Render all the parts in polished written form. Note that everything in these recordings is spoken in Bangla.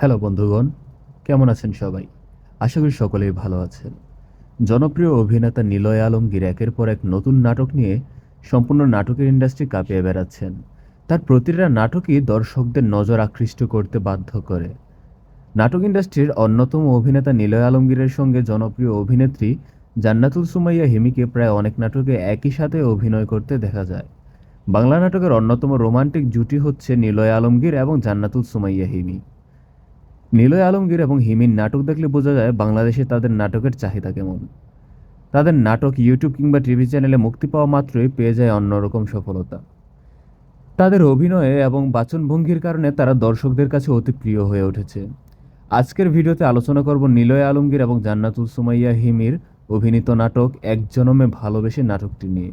হ্যালো বন্ধুগণ, কেমন আছেন সবাই? আশা করি সকলেই ভালো আছেন। জনপ্রিয় অভিনেতা নিলয় আলমগীর একের পর এক নতুন নাটক নিয়ে সম্পূর্ণ নাটকের ইন্ডাস্ট্রি কাঁপিয়ে বেড়াচ্ছেন। তার প্রতিটা নাটকই দর্শকদের নজর আকৃষ্ট করতে বাধ্য করে। নাটক ইন্ডাস্ট্রির অন্যতম অভিনেতা নিলয় আলমগীরের সঙ্গে জনপ্রিয় অভিনেত্রী জান্নাতুল সুমাইয়া হিমিকে প্রায় অনেক নাটকে একই সাথে অভিনয় করতে দেখা যায়। বাংলা নাটকের অন্যতম রোমান্টিক জুটি হচ্ছে নিলয় আলমগীর এবং জান্নাতুল সুমাইয়া হিমি। নিলয় আলমগীর এবং হিমির নাটক দেখলে বোঝা যায় বাংলাদেশে তাদের নাটকের চাহিদা কেমন। তাদের নাটক ইউটিউব কিংবা টিভি চ্যানেলে মুক্তি পাওয়া মাত্রই পেয়ে যায় অন্যরকম সফলতা। তাদের অভিনয়ে এবং বাচনভঙ্গির কারণে তারা দর্শকদের কাছে অতি প্রিয় হয়ে উঠেছে। আজকের ভিডিওতে আলোচনা করব নিলয় আলমগীর এবং জান্নাতুল সুমাইয়া হিমির অভিনীত নাটক এক জনমে ভালোবেসে নাটকটি নিয়ে।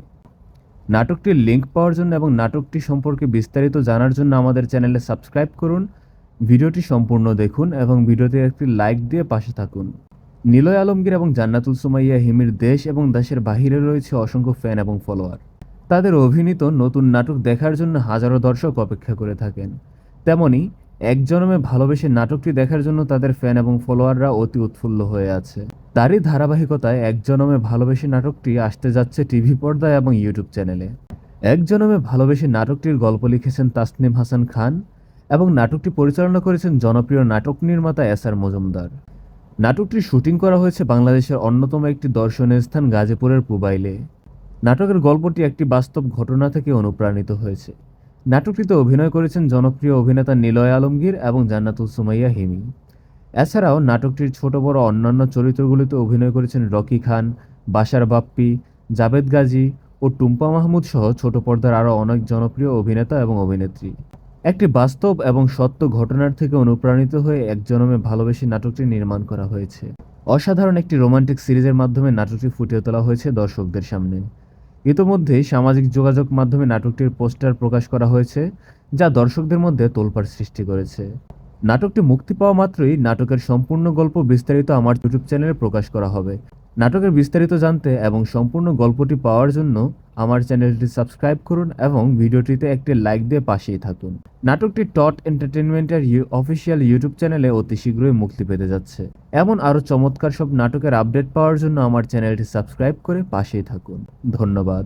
নাটকটির লিঙ্ক পাওয়ার জন্য এবং নাটকটি সম্পর্কে বিস্তারিত জানার জন্য আমাদের চ্যানেলে সাবস্ক্রাইব করুন। ভিডিওটি সম্পূর্ণ দেখুন এবং ভিডিওতে একটি লাইক দিয়ে পাশে থাকুন। নিলয় আলমগীর এবং জান্নাতুল সুমাইয়া হিমির দেশ এবং দেশের বাহিরে রয়েছে অসংখ্য ফ্যান এবং ফলোয়ার। তাদের অভিনীত নতুন নাটক দেখার জন্য হাজারো দর্শক অপেক্ষা করে থাকেন। তেমনি এক জনমে ভালোবেসে নাটকটি দেখার জন্য তাদের ফ্যান এবং ফলোয়াররা অতি উৎফুল্ল হয়ে আছে। তারই ধারাবাহিকতায় এক জনমে ভালোবেসে নাটকটি আসতে যাচ্ছে টিভি পর্দায় এবং ইউটিউব চ্যানেলে। এক জনমে ভালোবেসে নাটকটির গল্প লিখেছেন তাসনিম হাসান খান এবং নাটকটি পরিচালনা করেছেন জনপ্রিয় নাটক নির্মাতা এস.আর. মজুমদার। নাটকটির শুটিং করা হয়েছে বাংলাদেশের অন্যতম একটি দর্শনীয় স্থান গাজীপুরের পুবাইলে। নাটকের গল্পটি একটি বাস্তব ঘটনা থেকে অনুপ্রাণিত হয়েছে। নাটকটিতে অভিনয় করেছেন জনপ্রিয় অভিনেতা নিলয় আলমগীর এবং জান্নাতুল সুমাইয়া হিমি। এছাড়াও নাটকটির ছোট বড় অন্যান্য চরিত্রগুলিতে অভিনয় করেছেন রকি খান, বাশার বাপ্পি, জাভেদ গাজী ও টুম্পা মাহমুদ সহ ছোট পর্দার আরও অনেক জনপ্রিয় অভিনেতা এবং অভিনেত্রী। একটি বাস্তব এবং সত্য ঘটনার থেকে অনুপ্রাণিত হয়ে এক জনমে ভালোবেসে নাটকটি নির্মাণ করা হয়েছে। অসাধারণ একটি রোমান্টিক সিরিজের মাধ্যমে নাটকটি ফুটিয়ে তোলা হয়েছে দর্শকদের সামনে। ইতোমধ্যেই সামাজিক যোগাযোগ মাধ্যমে নাটকটির পোস্টার প্রকাশ করা হয়েছে, যা দর্শকদের মধ্যে তোলপাড় সৃষ্টি করেছে। নাটকটি মুক্তি পাওয়া মাত্রই নাটকের সম্পূর্ণ গল্প বিস্তারিত আমার ইউটিউব চ্যানেলে প্রকাশ করা হবে। নাটকের বিস্তারিত জানতে এবং সম্পূর্ণ গল্পটি পাওয়ার জন্য আমার চ্যানেলটি সাবস্ক্রাইব করুন এবং ভিডিওটিতে একটি লাইক দিয়ে পাশেই থাকুন। নাটকটি টট এন্টারটেইনমেন্টের অফিসিয়াল ইউটিউব চ্যানেলে অতি শীঘ্রই মুক্তি পেতে যাচ্ছে। এমন আরও চমৎকার সব নাটকের আপডেট পাওয়ার জন্য আমার চ্যানেলটি সাবস্ক্রাইব করে পাশেই থাকুন। ধন্যবাদ।